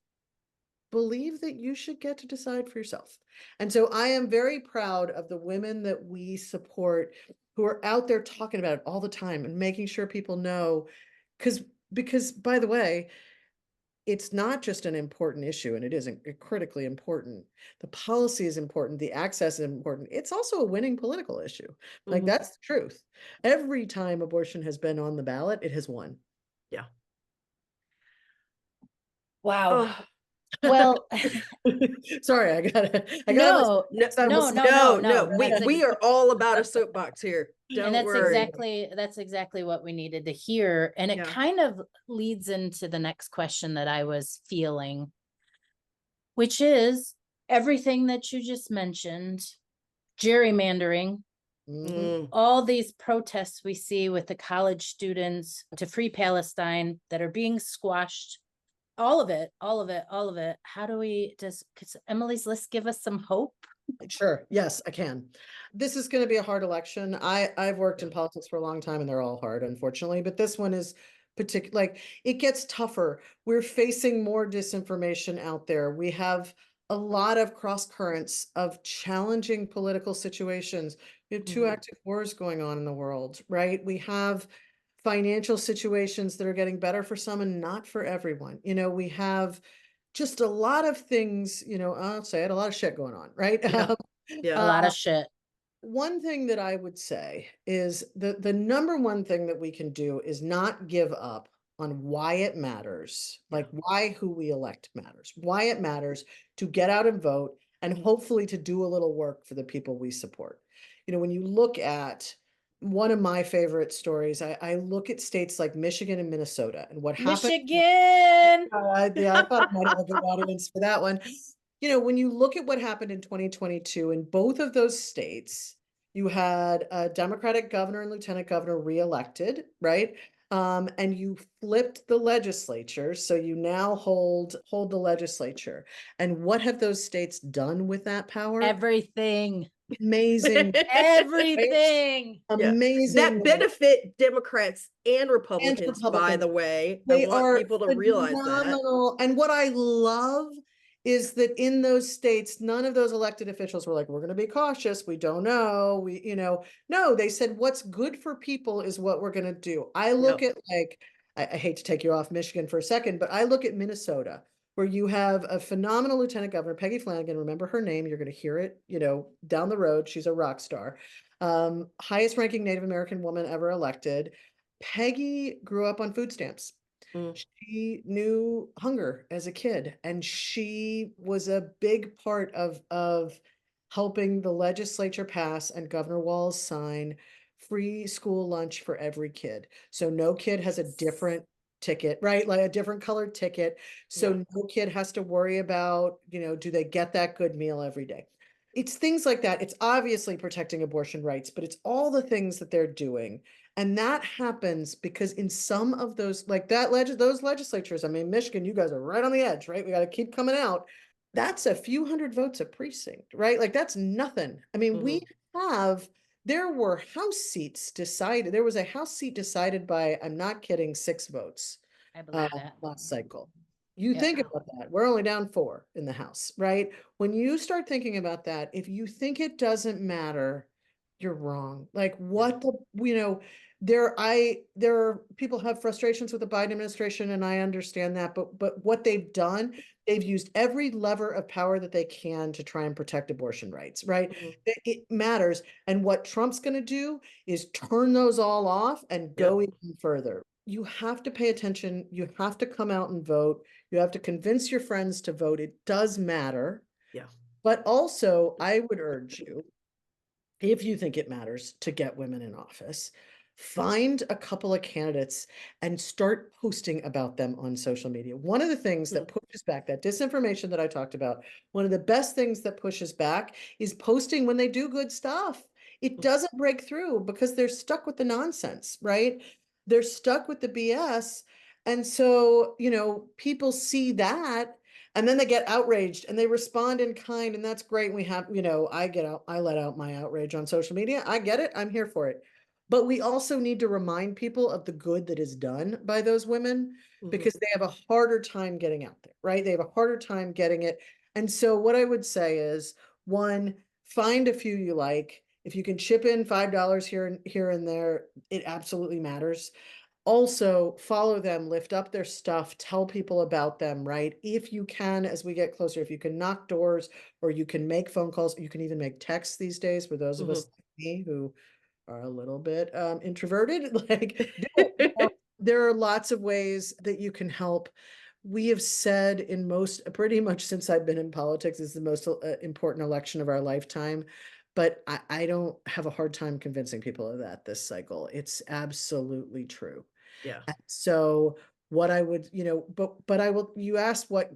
believe that you should get to decide for yourself. And so I am very proud of the women that we support who are out there talking about it all the time and making sure people know, because because by the way, it's not just an important issue, and it isn't critically important. The policy is important. The access is important. It's also a winning political issue. Like, Mhm. that's the truth. Every time abortion has been on the ballot, it has won. Yeah. Wow. Oh. Well, Sorry, I got no, No, I no, almost- no, no, no. we are all about a soapbox here. And Don't worry. that's exactly what we needed to hear. And it Yeah. kind of leads into the next question that I was feeling, which is everything that you just mentioned, gerrymandering, Mhm. Mm, all these protests we see with the college students to free Palestine that are being squashed, all of it, all of it, all of it. How do we just, could Emily's list give us some hope? Sure. Yes, I can. This is going to be a hard election. I've worked in politics for a long time, and they're all hard, unfortunately. But this one is particular. Like, it gets tougher. We're facing more disinformation out there. We have a lot of cross currents of challenging political situations. We have two Mhm. active wars going on in the world, right? We have financial situations that are getting better for some and not for everyone. We have just a lot of things, I'll say it, a lot of shit going on, right? Yeah. Yeah. A lot of shit. One thing that I would say is the number one thing that we can do is not give up on why it matters, Yeah. like why who we elect matters, why it matters to get out and vote, and hopefully to do a little work for the people we support. When you look at one of my favorite stories, I look at states like Michigan and Minnesota and what happened. Michigan. Yeah, I thought I might have a good audience for that one. When you look at what happened in 2022 in both of those states, you had a Democratic governor and lieutenant governor reelected, right? And you flipped the legislature, so you now hold the legislature. And what have those states done with that power? Everything. Amazing, right? Everything. Yeah. Amazing, That benefit Democrats and and Republicans, by Republicans. the way. I They want are people to realize that. phenomenal. And what I love is that in those states, none of those elected officials were like, we're going to be cautious. We don't know. No, they said, what's good for people is what we're going to do. I look Yep. at I hate to take you off Michigan for a second, but I look at Minnesota, where you have a phenomenal lieutenant governor, Peggy Flanagan. Remember her name. You're going to hear it, down the road. She's a rock star. Highest ranking Native American woman ever elected. Peggy grew up on food stamps. Mm, She knew hunger as a kid, and she was a big part of helping the legislature pass and Governor Walz sign free school lunch for every kid. So no kid has a different ticket, right? Like a different colored ticket. So yeah. no kid has to worry about, do they get that good meal every day? It's things like that. It's obviously protecting abortion rights, but it's all the things that they're doing. And that happens because in some of those, like those legislatures, I mean, Michigan, you guys are right on the edge, right? We got to keep coming out. That's a few hundred votes a precinct, right? Like, that's nothing. I mean, there were House seats decided. There was a House seat decided by, I'm not kidding, 6 votes I believe that. last cycle. You Yeah. think about that. We're only down 4 in the House, right? When you start thinking about that, if you think it doesn't matter, you're wrong. Like, what there are people have frustrations with the Biden administration, and I understand that, but what they've done, they've used every lever of power that they can to try and protect abortion rights, right? Mhm. It matters. And what Trump's going to do is turn those all off and go Yep. even further. You have to pay attention. You have to come out and vote. You have to convince your friends to vote. It does matter. Yeah. But also, I would urge you, if you think it matters, to get women in office, find a couple of candidates and start posting about them on social media. One of the things that pushes back that disinformation that I talked about, one of the best things that pushes back is posting when they do good stuff. It doesn't break through because they're stuck with the nonsense, right? They're stuck with the BS. And so, people see that and then they get outraged and they respond in kind, and that's great. We have, I let out my outrage on social media. I get it. I'm here for it. But we also need to remind people of the good that is done by those women, Mhm. because they have a harder time getting out there, right? They have a harder time getting it. And so what I would say is, one, find a few you like. If you can chip in $5 here and there, it absolutely matters. Also follow them, lift up their stuff, tell people about them, right? If you can, as we get closer, if you can knock doors or you can make phone calls, you can even make texts these days for those of us like me who are a little bit introverted, like do it. There are lots of ways that you can help. We have said in most, pretty much since I've been in politics, is the most important election of our lifetime. But I don't have a hard time convincing people of that this cycle. It's absolutely true. Yeah. So what I would, but I will, you asked what,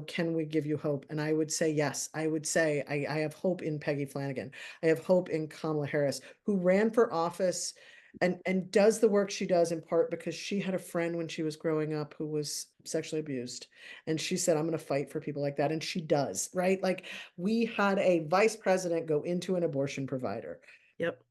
can we give you hope? And I would say, yes, I would say, I have hope in Peggy Flanagan. I have hope in Kamala Harris, who ran for office and does the work she does in part because she had a friend when she was growing up who was sexually abused. And she said, I'm going to fight for people like that. And she does, right? Like we had a vice president go into an abortion provider. Yep.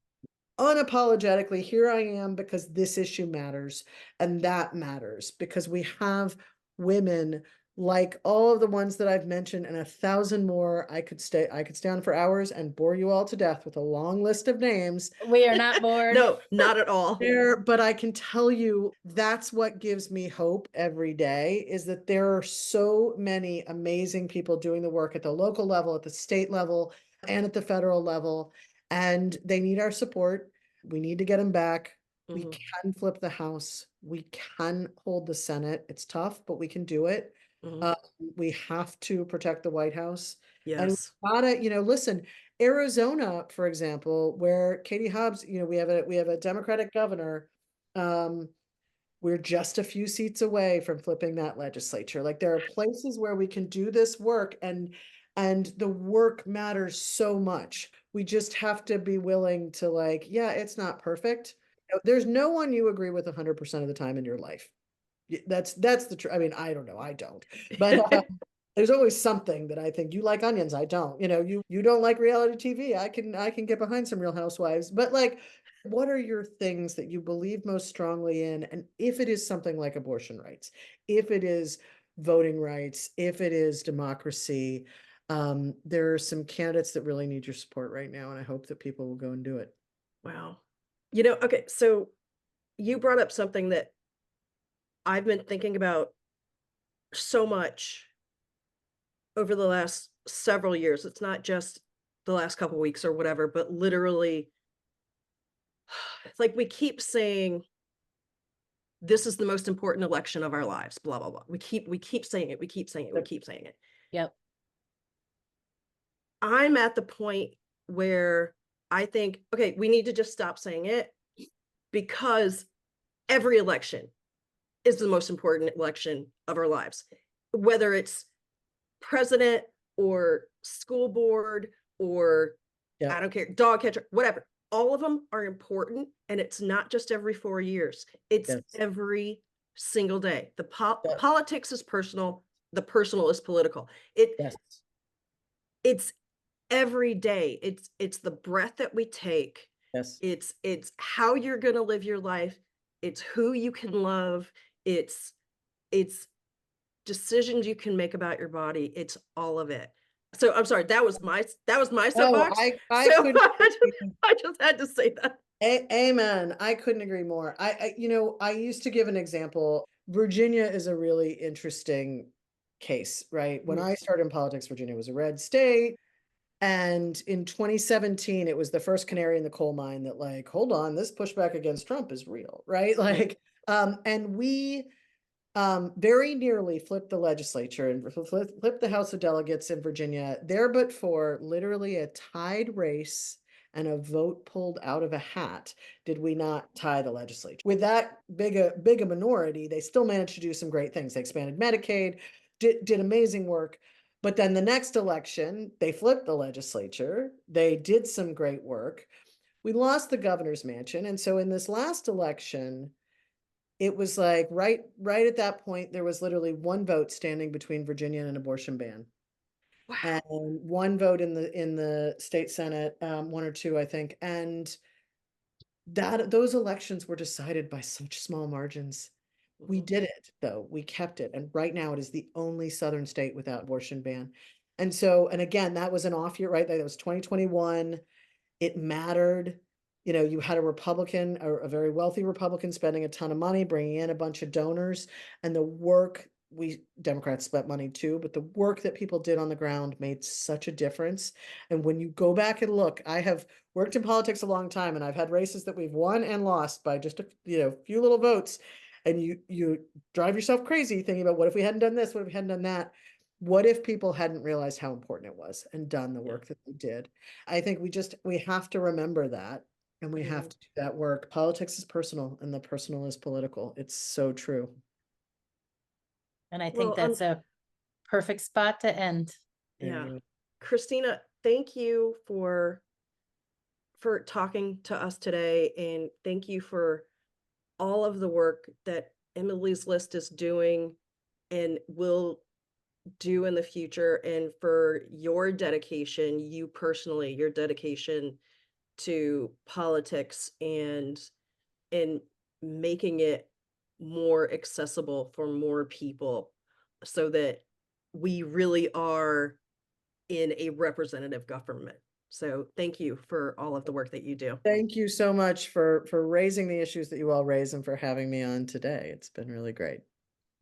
Unapologetically, here I am because this issue matters and that matters because we have women like all of the ones that I've mentioned and 1,000 more. I could stay on for hours and bore you all to death with a long list of names. We are not bored. No, not at all. But I can tell you that's what gives me hope every day is that there are so many amazing people doing the work at the local level, at the state level, and at the federal level. And they need our support. We need to get them back. We can flip the House. We can hold the Senate. It's tough, but we can do it. We have to protect the White House. And Yes. we gotta, listen, Arizona, for example, where Katie Hobbs, we have a Democratic governor. We're just a few seats away from flipping that legislature. Like there are places where we can do this work and the work matters so much. We just have to be willing to like, yeah, it's not perfect. There's no one you agree with 100% of the time in your life. That's the truth. I mean, I don't know. I don't, but there's always something that I think you like onions. I don't, you don't like reality TV. I can get behind some Real Housewives, but like, what are your things that you believe most strongly in? And if it is something like abortion rights, if it is voting rights, if it is democracy, there are some candidates that really need your support right now. And I hope that people will go and do it. Wow. Okay, so you brought up something that I've been thinking about so much over the last several years. It's not just the last couple weeks or whatever, but literally, it's like we keep saying this is the most important election of our lives, blah, blah, blah. We keep saying it, we keep saying it, we keep saying it. Yep. I'm at the point where I think, okay, we need to just stop saying it because every election is the most important election of our lives, whether it's president or school board or I don't care, dog catcher, whatever. All of them are important. And it's not just every 4 years. It's every single day. The politics is personal. The personal is political. It's every day. It's the breath that we take. It's how you're going to live your life. It's who you can love. It's decisions you can make about your body. It's all of it. So I'm sorry, that was my soapbox. Oh, I just had to say that. Amen. I couldn't agree more. I used to give an example. Virginia is a really interesting case, right? When I started in politics, Virginia was a red state. And in 2017, it was the first canary in the coal mine that like, hold on, this pushback against Trump is real, right? Like, and we very nearly flipped the legislature and flipped the House of Delegates in Virginia there, but for literally a tied race and a vote pulled out of a hat did we not tie the legislature. With that big a minority, they still managed to do some great things. They expanded Medicaid, did amazing work. But then the next election, they flipped the legislature. They did some great work. We lost the governor's mansion. And so in this last election, it was like right at that point, there was literally one vote standing between Virginia and an abortion ban. Wow. And one vote in the state Senate, one or two, I think. And those elections were decided by such small margins. We did it, though. We kept it. And right now it is the only Southern state without abortion ban. And so, and again, that was an off year, right? That was 2021. It mattered. you had a Republican, a very wealthy Republican spending a ton of money, bringing in a bunch of donors, and the work Democrats spent money too, but the work that people did on the ground made such a difference. And when you go back and look, I have worked in politics a long time, and I've had races that we've won and lost by just a few little votes. And you drive yourself crazy thinking about, what if we hadn't done this? What if we hadn't done that? What if people hadn't realized how important it was and done the Yeah. work that they did? I think we have to remember that, and we have to do that work. Politics is personal, and the personal is political. It's so true. And I think Well, that's a perfect spot to end. yeah. Christina, thank you for talking to us today, and thank you for all of the work that Emily's List is doing and will do in the future, and for your dedication, you personally, your dedication to politics and making it more accessible for more people, so that we really are in a representative government. So thank you for all of the work that you do. Thank you so much for raising the issues that you all raise, and for having me on today. It's been really great.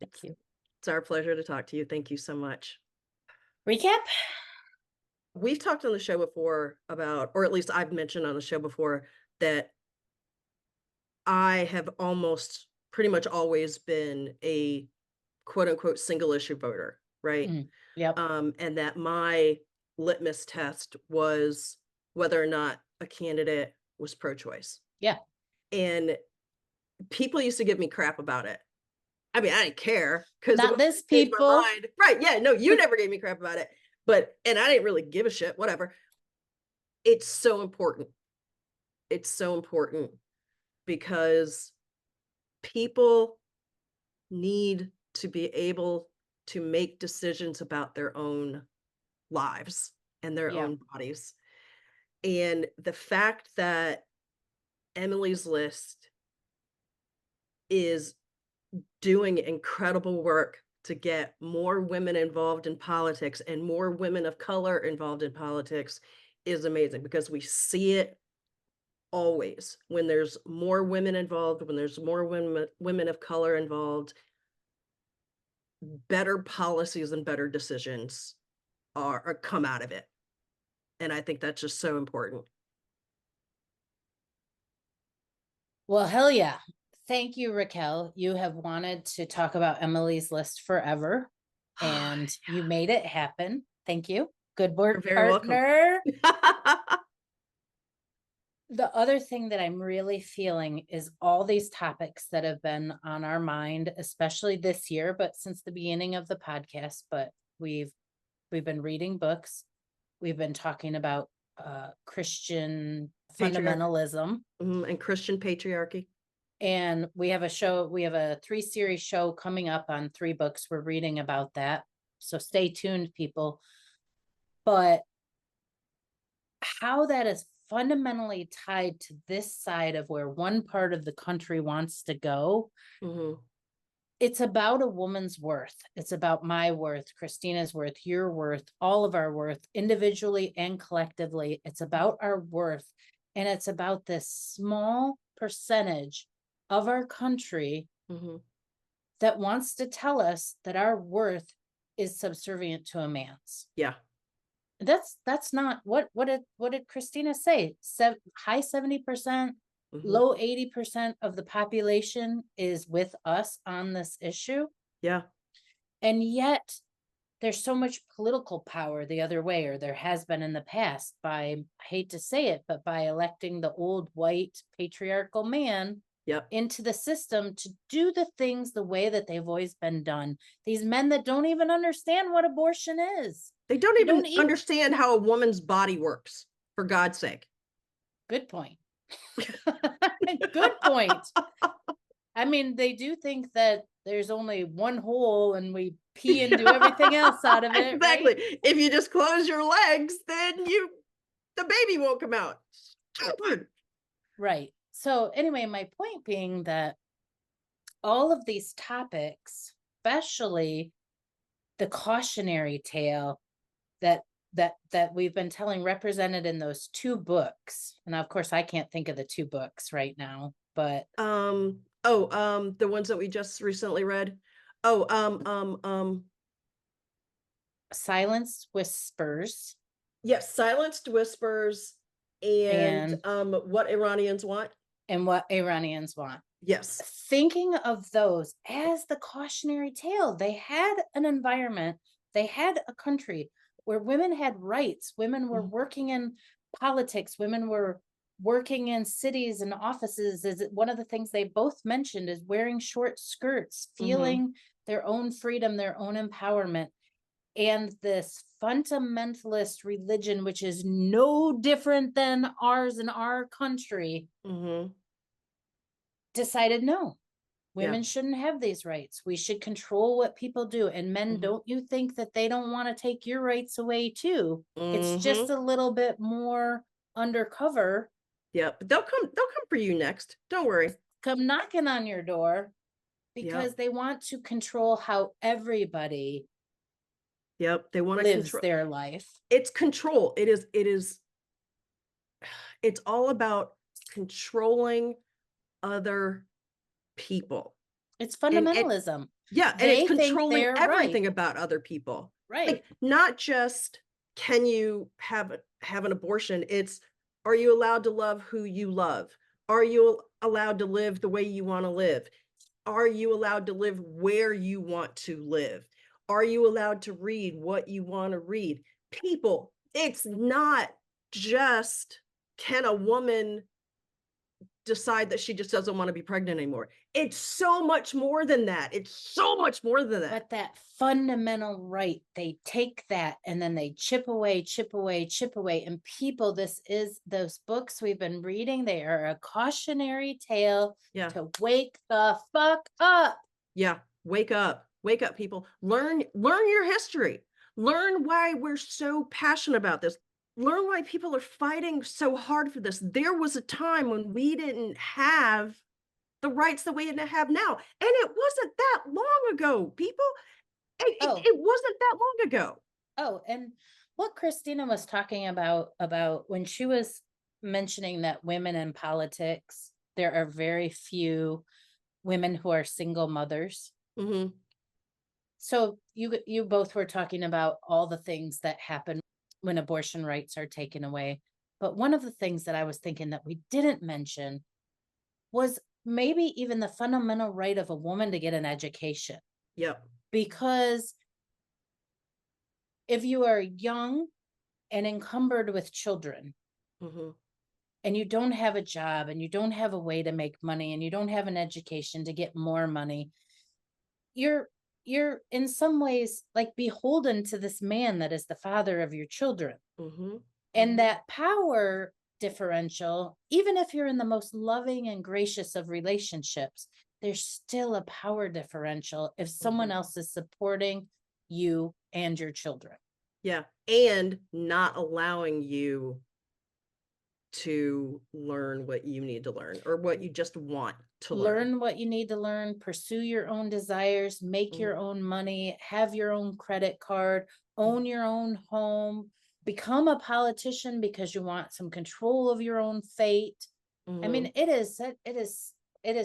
Thank you. It's our pleasure to talk to you. Thank you so much. Recap? We've talked on the show before about, or at least I've mentioned on the show before, that I have almost pretty much always been a quote unquote single issue voter, right? Yep. And that my litmus test was whether or not a candidate was pro-choice. Yeah. And people used to give me crap about it. I mean, I didn't care, because Not this people. Right. Yeah. No, you never gave me crap about it. And I didn't really give a shit, whatever. It's so important. It's so important, because people need to be able to make decisions about their own lives and their Yeah. own bodies. And the fact that Emily's List is doing incredible work to get more women involved in politics and more women of color involved in politics is amazing, because we see it always. When there's more women involved, when there's more women of color involved, better policies and better decisions are come out of it. And I think that's just so important. Well, hell yeah. Thank you, Raquel. You have wanted to talk about Emily's List forever, and you made it happen. Thank you. Good work, You're very partner. welcome. The other thing that I'm really feeling is all these topics that have been on our mind, especially this year, but since the beginning of the podcast. But we've been reading books. We've been talking about Christian fundamentalism and Christian patriarchy. And we have a 3-series show coming up on 3 books. We're reading about that. So stay tuned, people. But how that is fundamentally tied to this side of where one part of the country wants to go. It's about a woman's worth. It's about my worth, Christina's worth, your worth, all of our worth, individually and collectively. It's about our worth. And it's about this small percentage of our country that wants to tell us that our worth is subservient to a man's. Yeah. That's not what did Christina say? High 70%, low 80% of the population is with us on this issue. Yeah. And yet there's so much political power the other way, or there has been in the past, by, I hate to say it, but by electing the old white patriarchal man into the system to do the things the way that they've always been done. These men that don't even understand what abortion is. They don't even understand how a woman's body works, for God's sake. Good point. Good point. I mean, they do think that there's only one hole and we pee and do everything else out of it. Exactly. Right? If you just close your legs, then the baby won't come out. Right. So anyway, my point being that all of these topics, especially the cautionary tale that that we've been telling represented in those two books. And of course, I can't think of the two books right now, but the ones that we just recently read. Oh, Silence Whispers yes, Silenced Whispers and What Iranians Want. and What Iranians Want. Yes. Thinking of those as the cautionary tale, they had an environment, they had a country where women had rights, women were working in politics, women were working in cities and offices. Is one of the things they both mentioned is wearing short skirts, feeling their own freedom, their own empowerment. And this fundamentalist religion, which is no different than ours in our country, decided no, women shouldn't have these rights. We should control what people do. And men, don't you think that they don't want to take your rights away too? It's just a little bit more undercover. Yeah, but they'll come for you next. Don't worry. Come knocking on your door because they want to control how everybody they want to lives control their life. It's control. It's all about controlling other people. It's fundamentalism. And it's controlling everything about other people. Right. Like, not just can you have an abortion, it's, are you allowed to love who you love? Are you allowed to live the way you want to live? Are you allowed to live where you want to live? Are you allowed to read what you want to read? People, it's not just, can a woman decide that she just doesn't want to be pregnant anymore? It's so much more than that. It's so much more than that. But that fundamental right, they take that and then they chip away. And people, this is those books we've been reading. They are a cautionary tale to wake the fuck up. Yeah, wake up. Wake up, people. Learn your history. Learn why we're so passionate about this. Learn why people are fighting so hard for this. There was a time when we didn't have the rights that we have now. And it wasn't that long ago, people. It wasn't that long ago. Oh, and what Christina was talking about when she was mentioning that women in politics, there are very few women who are single mothers. So you both were talking about all the things that happen when abortion rights are taken away. But one of the things that I was thinking that we didn't mention was maybe even the fundamental right of a woman to get an education. Yep. Because if you are young and encumbered with children, and you don't have a job and you don't have a way to make money and you don't have an education to get more money, you're in some ways like beholden to this man that is the father of your children. And that power differential, even if you're in the most loving and gracious of relationships, there's still a power differential if someone else is supporting you and your children. Yeah. And not allowing you to learn what you need to learn or what you just want to learn. What you need to learn, pursue your own desires, make your own money, have your own credit card, own your own home, become a politician because you want some control of your own fate. I mean, it is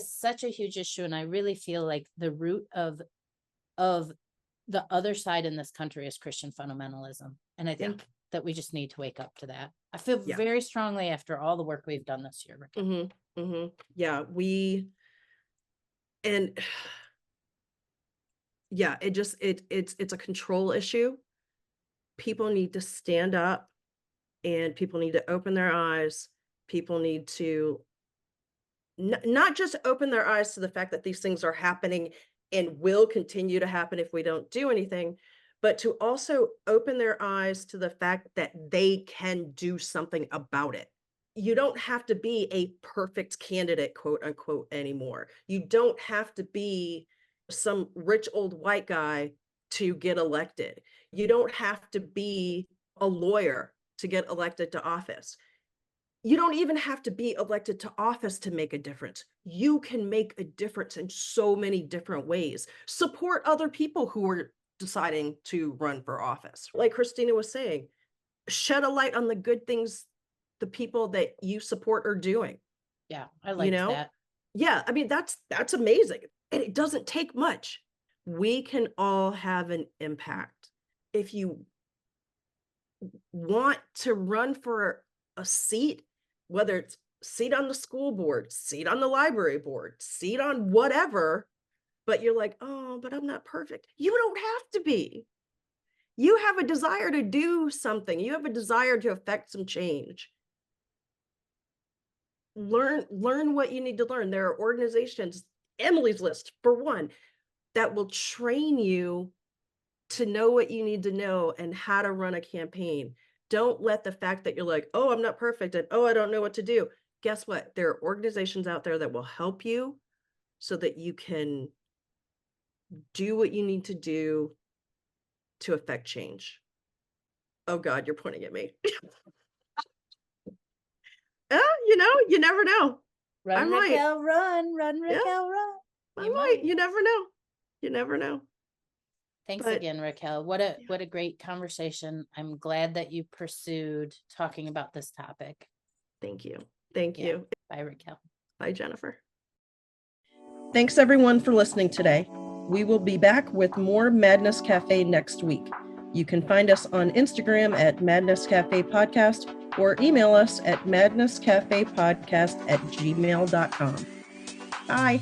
such a huge issue. And I really feel like the root of the other side in this country is Christian fundamentalism. And I think that we just need to wake up to that. I feel very strongly after all the work we've done this year, Raquel. Yeah, it's a control issue. People need to stand up and people need to open their eyes. People need to not just open their eyes to the fact that these things are happening and will continue to happen if we don't do anything, but to also open their eyes to the fact that they can do something about it. You don't have to be a perfect candidate, quote unquote, anymore. You don't have to be some rich old white guy to get elected. You don't have to be a lawyer to get elected to office. You don't even have to be elected to office to make a difference. You can make a difference in so many different ways. Support other people who are deciding to run for office. Like Christina was saying, shed a light on the good things the people that you support are doing. Yeah, I like know? that. Yeah, I mean, that's amazing. And it doesn't take much. We can all have an impact. If you want to run for a seat, whether it's seat on the school board, seat on the library board, seat on whatever, but you're like, oh, but I'm not perfect. You don't have to be. You have a desire to do something. You have a desire to affect some change. Learn what you need to learn. There are organizations, Emily's List for one, that will train you to know what you need to know and how to run a campaign. Don't let the fact that you're like, oh, I'm not perfect and oh, I don't know what to do. Guess what? There are organizations out there that will help you so that you can do what you need to do to affect change. Oh God, you're pointing at me. You never know. I Run, might. Raquel, run, Yeah. Raquel, run. I might. You never know. You never know. Thanks But again, Raquel. What a great conversation. I'm glad that you pursued talking about this topic. thank you. Thank Yeah. you. Bye, Raquel. Bye, Jennifer. Thanks everyone for listening today. We will be back with more Madness Cafe next week. You can find us on Instagram at Madness Cafe Podcast or email us at madnesscafepodcast@gmail.com. Bye.